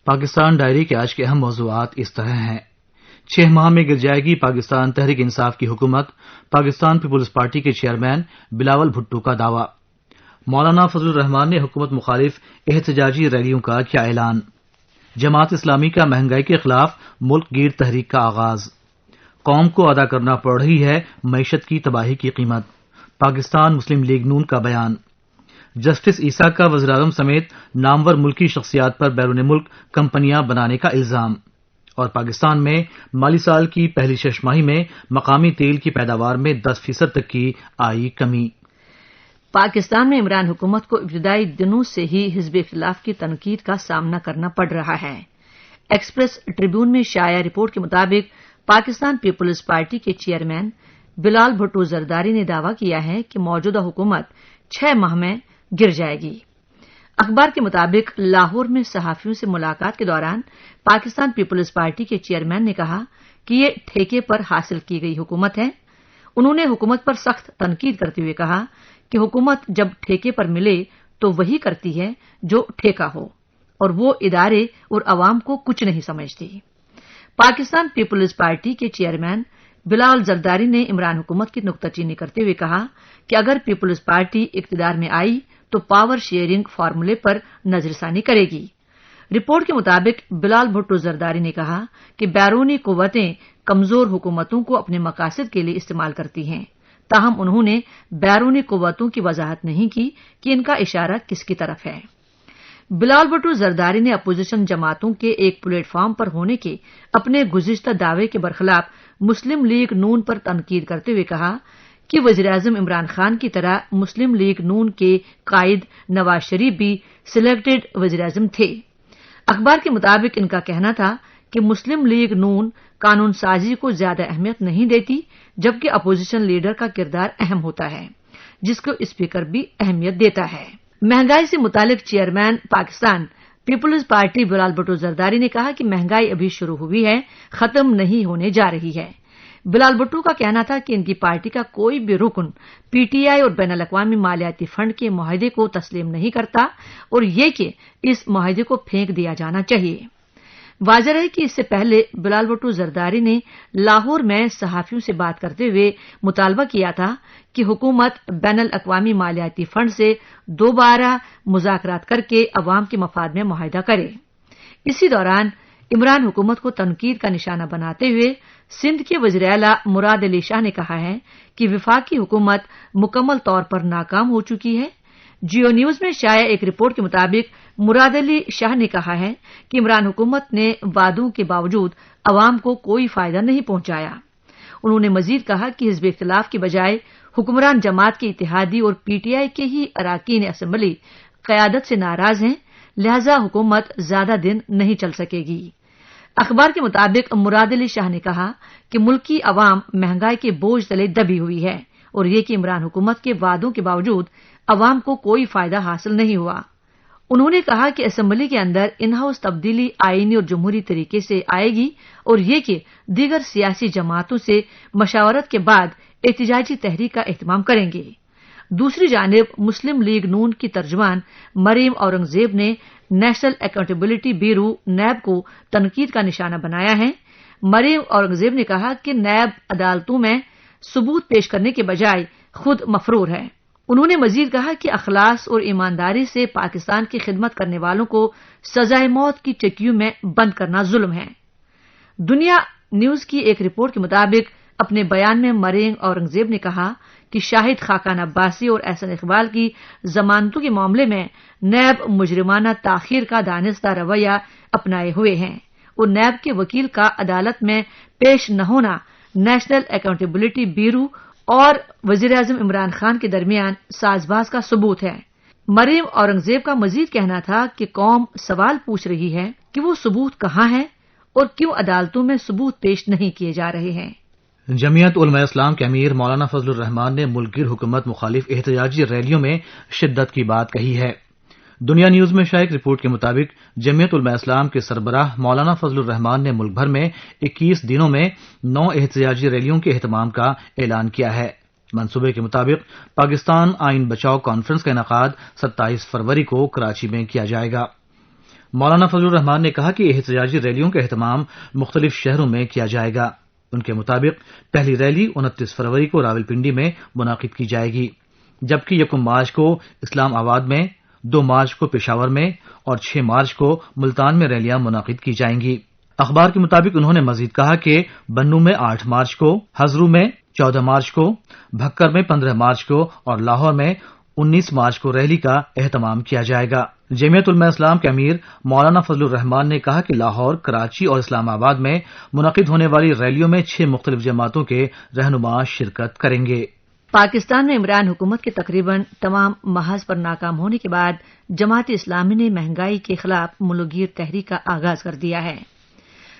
Pakistan diary کے آج کے اہم موضوعات اس طرح ہیں۔ 6 ماہ میں گر جائے گی پاکستان تحریک انصاف کی حکومت، پاکستان پیپلز پارٹی کے چیئرمین بلاول بھٹو کا دعویٰ۔ مولانا فضل الرحمان نے حکومت مخالف احتجاجی ریلیوں کا کیا اعلان۔ جماعت اسلامی کا مہنگائی کے خلاف ملک گیر تحریک کا آغاز۔ قوم کو ادا کرنا پڑ رہی ہے معیشت کی تباہی کی قیمت، پاکستان مسلم لیگ نون کا بیان۔ جسٹس عیسیٰ کا وزیراعظم سمیت نامور ملکی شخصیات پر بیرون ملک کمپنیاں بنانے کا الزام۔ اور پاکستان میں مالی سال کی پہلی 6 ماہی میں مقامی تیل کی پیداوار میں 10% تک کی آئی کمی۔ پاکستان میں عمران حکومت کو ابتدائی دنوں سے ہی حزب اختلاف کی تنقید کا سامنا کرنا پڑ رہا ہے۔ ایکسپریس ٹریبیون میں شائع رپورٹ کے مطابق پاکستان پیپلز پارٹی کے چیئرمین بلال بھٹو زرداری نے دعویٰ کیا ہے کہ موجودہ حکومت 6 ماہ میں گر جائے گی۔ اخبار کے مطابق لاہور میں صحافیوں سے ملاقات کے دوران پاکستان پیپلز پارٹی کے چیئرمین نے کہا کہ یہ ٹھیکے پر حاصل کی گئی حکومت ہے۔ انہوں نے حکومت پر سخت تنقید کرتے ہوئے کہا کہ حکومت جب ٹھیکے پر ملے تو وہی کرتی ہے جو ٹھیکا ہو، اور وہ ادارے اور عوام کو کچھ نہیں سمجھتی۔ پاکستان پیپلز پارٹی کے چیئرمین بلال زرداری نے عمران حکومت کی نکتہ چینی کرتے ہوئے کہا کہ اگر پیپلز پارٹی اقتدار میں آئی تو پاور شیئرنگ فارمولے پر نظر ثانی کرے گی۔ رپورٹ کے مطابق بلال بھٹو زرداری نے کہا کہ بیرونی قوتیں کمزور حکومتوں کو اپنے مقاصد کے لیے استعمال کرتی ہیں، تاہم انہوں نے بیرونی قوتوں کی وضاحت نہیں کی کہ ان کا اشارہ کس کی طرف ہے۔ بلال بھٹو زرداری نے اپوزیشن جماعتوں کے ایک پلیٹ فارم پر ہونے کے اپنے گزشتہ دعوے کے برخلاف مسلم لیگ نون پر تنقید کرتے ہوئے کہا کہ وزیراعظم عمران خان کی طرح مسلم لیگ نون کے قائد نواز شریف بھی سلیکٹڈ وزیراعظم تھے۔ اخبار کے مطابق ان کا کہنا تھا کہ مسلم لیگ نون قانون سازی کو زیادہ اہمیت نہیں دیتی، جبکہ اپوزیشن لیڈر کا کردار اہم ہوتا ہے، جس کو اسپیکر بھی اہمیت دیتا ہے۔ مہنگائی سے متعلق چیئرمین پاکستان پیپلز پارٹی بلال بھٹو زرداری نے کہا کہ مہنگائی ابھی شروع ہوئی ہے، ختم نہیں ہونے جا رہی ہے۔ بلال بھٹو کا کہنا تھا کہ ان کی پارٹی کا کوئی بھی رکن پی ٹی آئی اور بین الاقوامی مالیاتی فنڈ کے معاہدے کو تسلیم نہیں کرتا، اور یہ کہ اس معاہدے کو پھینک دیا جانا چاہیے۔ واضح ہے کہ اس سے پہلے بلال بھٹو زرداری نے لاہور میں صحافیوں سے بات کرتے ہوئے مطالبہ کیا تھا کہ حکومت بین الاقوامی مالیاتی فنڈ سے دوبارہ مذاکرات کر کے عوام کے مفاد میں معاہدہ کرے۔ اسی دوران عمران حکومت کو تنقید کا نشانہ بناتے ہوئے سندھ کے وزیر اعلیٰ مراد علی شاہ نے کہا ہے کہ وفاقی حکومت مکمل طور پر ناکام ہو چکی ہے۔ جیو نیوز میں شائع ایک رپورٹ کے مطابق مراد علی شاہ نے کہا ہے کہ عمران حکومت نے وعدوں کے باوجود عوام کو کوئی فائدہ نہیں پہنچایا۔ انہوں نے مزید کہا کہ حزب اختلاف کی بجائے حکمران جماعت کے اتحادی اور پی ٹی آئی کے ہی اراکین اسمبلی قیادت سے ناراض ہیں، لہذا حکومت زیادہ دن نہیں چل سکے گی۔ اخبار کے مطابق مراد علی شاہ نے کہا کہ ملکی عوام مہنگائی کے بوجھ تلے دبی ہوئی ہے، اور یہ کہ عمران حکومت کے وعدوں کے باوجود عوام کو کوئی فائدہ حاصل نہیں ہوا۔ انہوں نے کہا کہ اسمبلی کے اندر ان ہاؤس تبدیلی آئینی اور جمہوری طریقے سے آئے گی، اور یہ کہ دیگر سیاسی جماعتوں سے مشاورت کے بعد احتجاجی تحریک کا اہتمام کریں گے۔ دوسری جانب مسلم لیگ نون کی ترجمان مریم اورنگزیب نے نیشنل اکاؤنٹیبلٹی بیورو نیب کو تنقید کا نشانہ بنایا ہے۔ مریم اورنگزیب نے کہا کہ نیب عدالتوں میں ثبوت پیش کرنے کے بجائے خود مفرور ہے۔ انہوں نے مزید کہا کہ اخلاص اور ایمانداری سے پاکستان کی خدمت کرنے والوں کو سزائے موت کی چکیوں میں بند کرنا ظلم ہے۔ دنیا نیوز کی ایک رپورٹ کے مطابق اپنے بیان میں مریم اورنگزیب نے کہا کہ شاہد خاقان عباسی اور احسن اقبال کی ضمانتوں کے معاملے میں نیب مجرمانہ تاخیر کا دانستہ رویہ اپنائے ہوئے ہیں، اور نیب کے وکیل کا عدالت میں پیش نہ ہونا نیشنل اکاؤنٹیبلٹی بیورو اور وزیراعظم عمران خان کے درمیان ساز باز کا ثبوت ہے۔ مریم اورنگزیب کا مزید کہنا تھا کہ قوم سوال پوچھ رہی ہے کہ وہ ثبوت کہاں ہے اور کیوں عدالتوں میں ثبوت پیش نہیں کیے جا رہے ہیں۔ جمعیت علماء اسلام کے امیر مولانا فضل الرحمان نے ملک گیر حکومت مخالف احتجاجی ریلیوں میں شدت کی بات کہی ہے۔ دنیا نیوز میں شائع رپورٹ کے مطابق جمعیت علماء اسلام کے سربراہ مولانا فضل الرحمان نے ملک بھر میں 21 دنوں میں 9 احتجاجی ریلیوں کے اہتمام کا اعلان کیا ہے۔ منصوبے کے مطابق پاکستان آئین بچاؤ کانفرنس کا انعقاد 27 فروری کو کراچی میں کیا جائے گا۔ مولانا فضل الرحمان نے کہا کہ احتجاجی ریلیوں کا اہتمام مختلف شہروں میں کیا جائے گا۔ ان کے مطابق پہلی ریلی 29 فروری کو راولپنڈی میں منعقد کی جائے گی، جبکہ 1 مارچ کو اسلام آباد میں، 2 مارچ کو پشاور میں اور 6 مارچ کو ملتان میں ریلیاں منعقد کی جائیں گی۔ اخبار کے مطابق انہوں نے مزید کہا کہ بنوں میں 8 مارچ کو، ہزرو میں 14 مارچ کو، بھکر میں 15 مارچ کو اور لاہور میں 19 مارچ کو ریلی کا اہتمام کیا جائے گا۔ جمعیت علماء اسلام کے امیر مولانا فضل الرحمان نے کہا کہ لاہور، کراچی اور اسلام آباد میں منعقد ہونے والی ریلیوں میں 6 مختلف جماعتوں کے رہنما شرکت کریں گے۔ پاکستان میں عمران حکومت کے تقریباً تمام محاذ پر ناکام ہونے کے بعد جماعت اسلامی نے مہنگائی کے خلاف ملک گیر تحریک کا آغاز کر دیا ہے۔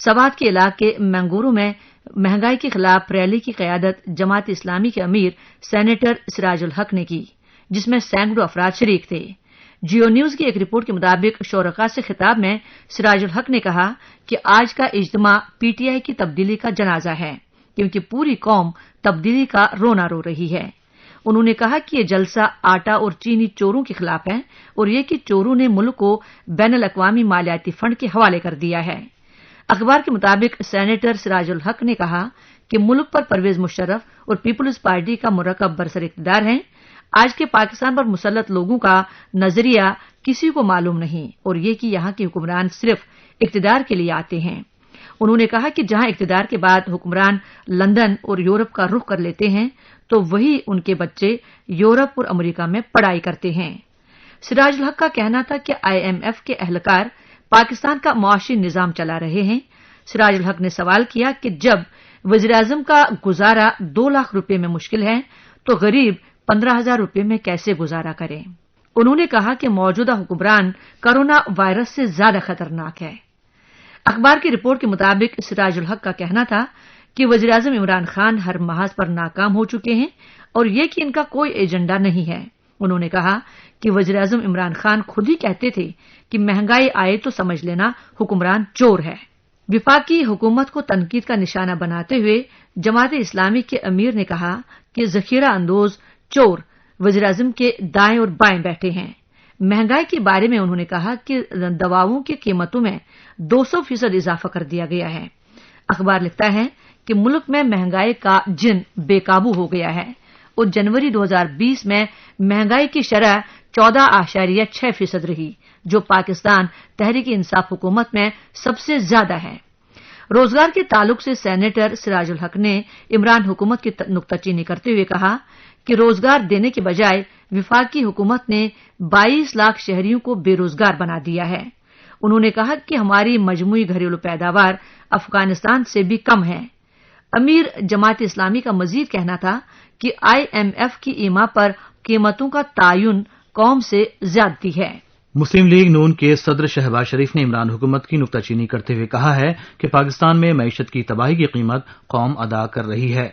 سوات کے علاقے مینگورو میں مہنگائی کے خلاف ریلی کی قیادت جماعت اسلامی کے امیر سینیٹر سراج الحق نے کی، جس میں سینکڑوں افراد شریک تھے۔ جیو نیوز کی ایک رپورٹ کے مطابق شرکاء سے خطاب میں سراج الحق نے کہا کہ آج کا اجتماع پی ٹی آئی کی تبدیلی کا جنازہ ہے، کیونکہ پوری قوم تبدیلی کا رونا رو رہی ہے۔ انہوں نے کہا کہ یہ جلسہ آٹا اور چینی چوروں کے خلاف ہے اور یہ کہ چوروں نے ملک کو بین الاقوامی مالیاتی فنڈ کے حوالے کر دیا ہے۔ اخبار کے مطابق سینیٹر سراج الحق نے کہا کہ ملک پر پرویز مشرف اور پیپلز پارٹی کا مرکب برسر اقتدار ہے۔ آج کے پاکستان پر مسلط لوگوں کا نظریہ کسی کو معلوم نہیں اور یہ کہ یہاں کے حکمران صرف اقتدار کے لیے آتے ہیں۔ انہوں نے کہا کہ جہاں اقتدار کے بعد حکمران لندن اور یورپ کا رخ کر لیتے ہیں تو وہی ان کے بچے یورپ اور امریکہ میں پڑھائی کرتے ہیں۔ سراج الحق کا کہنا تھا کہ IMF کے اہلکار پاکستان کا معاشی نظام چلا رہے ہیں۔ سراج الحق نے سوال کیا کہ جب وزیراعظم کا گزارا 2 لاکھ روپے میں مشکل ہے تو غریب 15,000 روپے میں کیسے گزارا کریں؟ انہوں نے کہا کہ موجودہ حکمران کرونا وائرس سے زیادہ خطرناک ہے۔ اخبار کی رپورٹ کے مطابق سراج الحق کا کہنا تھا کہ وزیراعظم عمران خان ہر محاذ پر ناکام ہو چکے ہیں اور یہ کہ ان کا کوئی ایجنڈا نہیں ہے۔ انہوں نے کہا کہ وزیراعظم عمران خان خود ہی کہتے تھے کہ مہنگائی آئے تو سمجھ لینا حکمران چور ہے۔ وفاقی حکومت کو تنقید کا نشانہ بناتے ہوئے جماعت اسلامی کے امیر نے کہا کہ ذخیرہ اندوز چور وزیراعظم کے دائیں اور بائیں بیٹھے ہیں۔ مہنگائی کے بارے میں انہوں نے کہا کہ دواؤں کی قیمتوں میں 200% اضافہ کر دیا گیا ہے۔ اخبار لکھتا ہے کہ ملک میں مہنگائی کا جن بے قابو ہو گیا ہے اور جنوری 2020 میں مہنگائی کی شرح 14.6% رہی، جو پاکستان تحریک انصاف حکومت میں سب سے زیادہ ہے۔ روزگار کے تعلق سے سینیٹر سراج الحق نے عمران حکومت کی نکتہ چینی کرتے ہوئے کہا کہ روزگار دینے کے بجائے وفاقی حکومت نے 22 لاکھ شہریوں کو بے روزگار بنا دیا ہے۔ انہوں نے کہا کہ ہماری مجموعی گھریلو پیداوار افغانستان سے بھی کم ہے۔ امیر جماعت اسلامی کا مزید کہنا تھا کہ IMF کی ایما پر قیمتوں کا تعین قوم سے زیادتی ہے۔ مسلم لیگ نون کے صدر شہباز شریف نے عمران حکومت کی نکتہ چینی کرتے ہوئے کہا ہے کہ پاکستان میں معیشت کی تباہی کی قیمت قوم ادا کر رہی ہے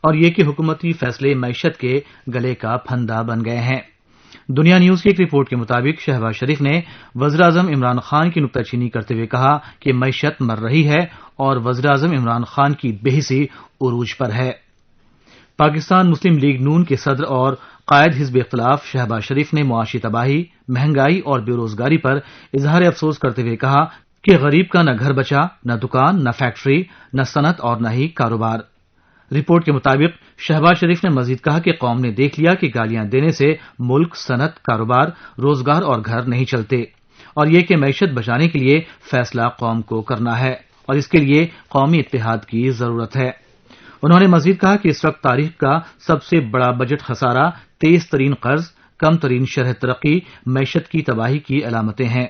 اور یہ کہ حکومتی فیصلے معیشت کے گلے کا پھندا بن گئے ہیں۔ دنیا نیوز کی ایک رپورٹ کے مطابق شہباز شریف نے وزیراعظم عمران خان کی نکتہ چینی کرتے ہوئے کہا کہ معیشت مر رہی ہے اور وزیراعظم عمران خان کی بےحسی عروج پر ہے۔ پاکستان مسلم لیگ نون کے صدر اور قائد حزب اختلاف شہباز شریف نے معاشی تباہی، مہنگائی اور بے روزگاری پر اظہار افسوس کرتے ہوئے کہا کہ غریب کا نہ گھر بچا، نہ دکان، نہ فیکٹری، نہ صنعت اور نہ ہی کاروبار۔ رپورٹ کے مطابق شہباز شریف نے مزید کہا کہ قوم نے دیکھ لیا کہ گالیاں دینے سے ملک، صنعت، کاروبار، روزگار اور گھر نہیں چلتے اور یہ کہ معیشت بچانے کے لیے فیصلہ قوم کو کرنا ہے اور اس کے لیے قومی اتحاد کی ضرورت ہے۔ انہوں نے مزید کہا کہ اس وقت تاریخ کا سب سے بڑا بجٹ خسارہ، تیز ترین قرض، کم ترین شرح ترقی معیشت کی تباہی کی علامتیں ہیں۔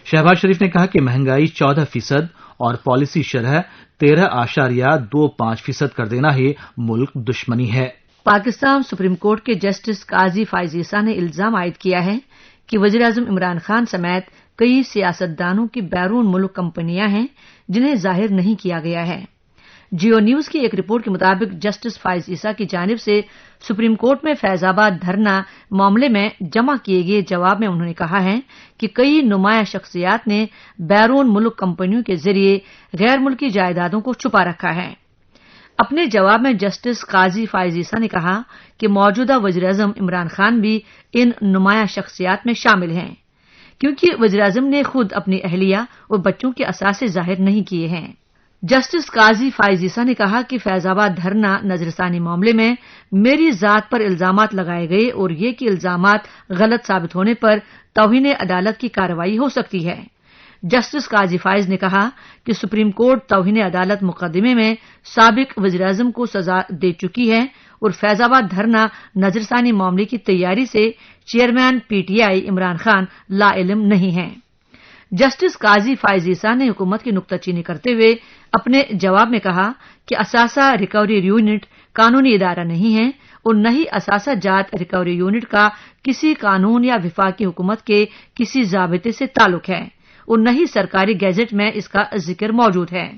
شہباز شریف نے کہا کہ مہنگائی 14% اور پالیسی شرح 13.25% کر دینا ہی ملک دشمنی ہے۔ پاکستان سپریم کورٹ کے جسٹس قاضی فائز عیسیٰ نے الزام عائد کیا ہے کہ وزیراعظم عمران خان سمیت کئی سیاستدانوں کی بیرون ملک کمپنیاں ہیں جنہیں ظاہر نہیں کیا گیا ہے۔ جیو نیوز کی ایک رپورٹ کے مطابق جسٹس فائز عیسیٰ کی جانب سے سپریم کورٹ میں فیض آباد دھرنا معاملے میں جمع کیے گئے جواب میں انہوں نے کہا ہے کہ کئی نمایاں شخصیات نے بیرون ملک کمپنیوں کے ذریعے غیر ملکی جائیدادوں کو چھپا رکھا ہے۔ اپنے جواب میں جسٹس قاضی فائز عیسیٰ نے کہا کہ موجودہ وزیراعظم عمران خان بھی ان نمایاں شخصیات میں شامل ہیں۔ کیونکہ وزیراعظم نے خود اپنی اہلیہ اور بچوں کے اثاثے ظاہر نہیں کیے ہیں۔ جسٹس قاضی فائز عیسیٰ نے کہا کہ فیض آباد دھرنا نظر ثانی معاملے میں میری ذات پر الزامات لگائے گئے اور یہ کہ الزامات غلط ثابت ہونے پر توہین عدالت کی کارروائی ہو سکتی ہے۔ جسٹس قاضی فائز نے کہا کہ سپریم کورٹ توہین عدالت مقدمے میں سابق وزیراعظم کو سزا دے چکی ہے اور فیض آباد دھرنا نظر ثانی معاملے کی تیاری سے chairman P T I Imran Khan لا علم نہیں ہیں۔ جسٹس قاضی فائز عیسیٰ نے حکومت کی نکتہ چینی کرتے ہوئے اپنے جواب میں کہا کہ اثاثہ ریکوری یونٹ قانونی ادارہ نہیں ہے اور نہ ہی اثاثہ جات ریکوری یونٹ کا کسی قانون یا وفاقی حکومت کے کسی ضابطے سے تعلق ہے اور نہ ہی سرکاری گیزٹ میں اس کا ذکر موجود ہے۔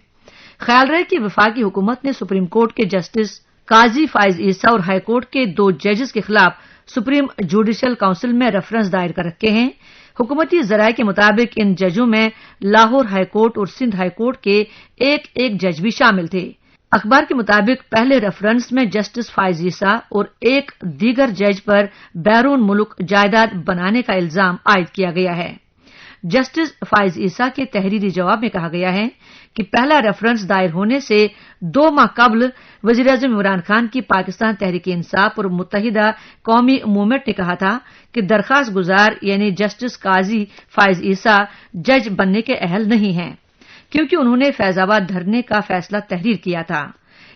خیال رہے کہ وفاقی حکومت نے سپریم کورٹ کے جسٹس قاضی فائز عیسیٰ اور ہائی کورٹ کے 2 ججز کے خلاف سپریم جوڈیشل کونسل میں ریفرنس دائر کر رکھے ہیں۔ حکومتی ذرائع کے مطابق ان ججوں میں لاہور ہائی کورٹ اور سندھ ہائی کورٹ کے ایک جج بھی شامل تھے۔ اخبار کے مطابق پہلے ریفرنس میں جسٹس فائز عیسیٰ اور ایک دیگر جج پر بیرون ملک جائیداد بنانے کا الزام عائد کیا گیا ہے۔ جسٹس فائز عیسیٰ کے تحریری جواب میں کہا گیا ہے کہ پہلا ریفرنس دائر ہونے سے 2 ماہ قبل وزیراعظم عمران خان کی پاکستان تحریک انصاف اور متحدہ قومی موومنٹ نے کہا تھا کہ درخواست گزار یعنی جسٹس قاضی فائز عیسیٰ جج بننے کے اہل نہیں ہیں کیونکہ انہوں نے فیض آباد دھرنے کا فیصلہ تحریر کیا تھا۔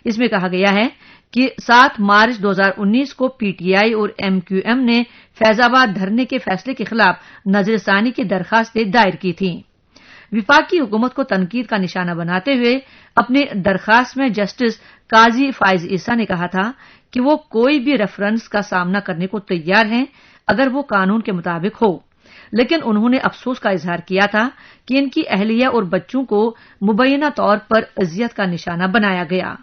اس میں کہا گیا ہے کہ 7 مارچ 2019 کو پی ٹی آئی اور ایم کیو ایم نے فیض آباد دھرنے کے فیصلے کے خلاف نظر ثانی کی درخواستیں دائر کی تھیں۔ وفاقی حکومت کو تنقید کا نشانہ بناتے ہوئے اپنی درخواست میں جسٹس قاضی فائز عیسیٰ نے کہا تھا کہ وہ کوئی بھی ریفرنس کا سامنا کرنے کو تیار ہیں اگر وہ قانون کے مطابق ہو، لیکن انہوں نے افسوس کا اظہار کیا تھا کہ ان کی اہلیہ اور بچوں کو مبینہ طور پر اذیت کا نشانہ بنایا گیا۔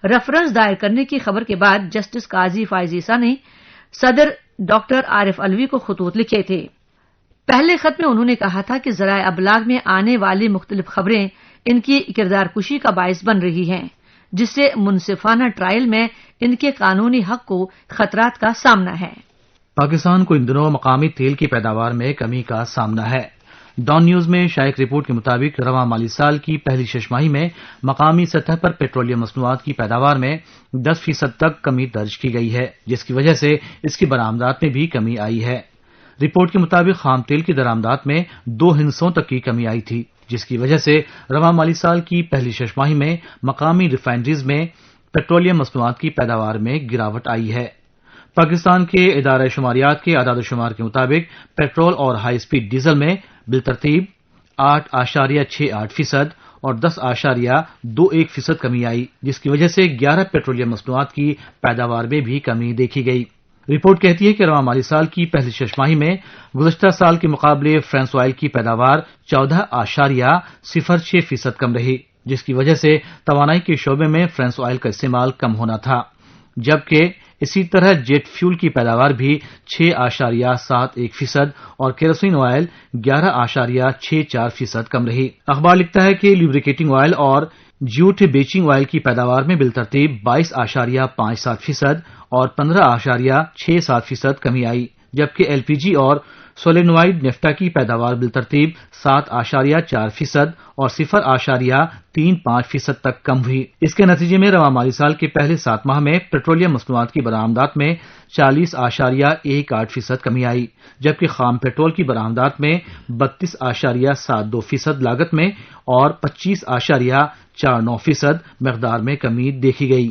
ریفرنس دائر کرنے کی خبر کے بعد جسٹس قاضی فائز عیسیٰ نے صدر ڈاکٹر عارف علوی کو خطوط لکھے تھے۔ پہلے خط میں انہوں نے کہا تھا کہ ذرائع ابلاغ میں آنے والی مختلف خبریں ان کی کردار کشی کا باعث بن رہی ہیں، جس سے منصفانہ ٹرائل میں ان کے قانونی حق کو خطرات کا سامنا ہے۔ پاکستان کو ان دنوں مقامی تیل کی پیداوار میں کمی کا سامنا ہے۔ ڈان نیوز میں شائع رپورٹ کے مطابق رواں مالی سال کی پہلی 6 ماہی میں مقامی سطح پر پیٹرولیم مصنوعات کی پیداوار میں 10% تک کمی درج کی گئی ہے، جس کی وجہ سے اس کی برآمدات میں بھی کمی آئی ہے۔ رپورٹ کے مطابق خام تیل کی درآمدات میں 2 ہندسوں تک کی کمی آئی تھی، جس کی وجہ سے رواں مالی سال کی پہلی 6 ماہی میں مقامی ریفائنریز میں پیٹرولیم مصنوعات کی پیداوار میں گراوٹ آئی ہے۔ پاکستان کے ادارہ شماریات کے اعداد و شمار کے مطابق پیٹرول اور ہائی سپیڈ ڈیزل میں بالترتیب 8.68% اور 10.21% کمی آئی، جس کی وجہ سے 11 پیٹرولیم مصنوعات کی پیداوار میں بھی کمی دیکھی گئی۔ رپورٹ کہتی ہے کہ رواں مالی سال کی پہلی 6 ماہی میں گزشتہ سال کے مقابلے فرینچ آئل کی پیداوار 14.06% کم رہی، جس کی وجہ سے توانائی کے شعبے میں فرینچ آئل کا استعمال کم ہونا تھا، جبکہ اسی طرح جیٹ فیول کی پیداوار بھی 6.71% اور کیروسین آئل 11.64% کم رہی۔ اخبار لکھتا ہے کہ لیبریکیٹنگ آئل اور جیوٹ بیچنگ آئل کی پیداوار میں بالترتیب 22.57% اور 15.67% کمی آئی، جبکہ ایل پی جی اور سولینوائڈ نیفٹا کی پیداوار بالترتیب 7.4% اور 0.35% تک کم ہوئی۔ اس کے نتیجے میں رواں مالی سال کے پہلے 7 ماہ میں پیٹرولیم مصنوعات کی برآمدات میں 40.18% کمی آئی، جبکہ خام پیٹرول کی برآمدات میں 32.72% لاگت میں اور 25.49% مقدار میں کمی دیکھی گئی۔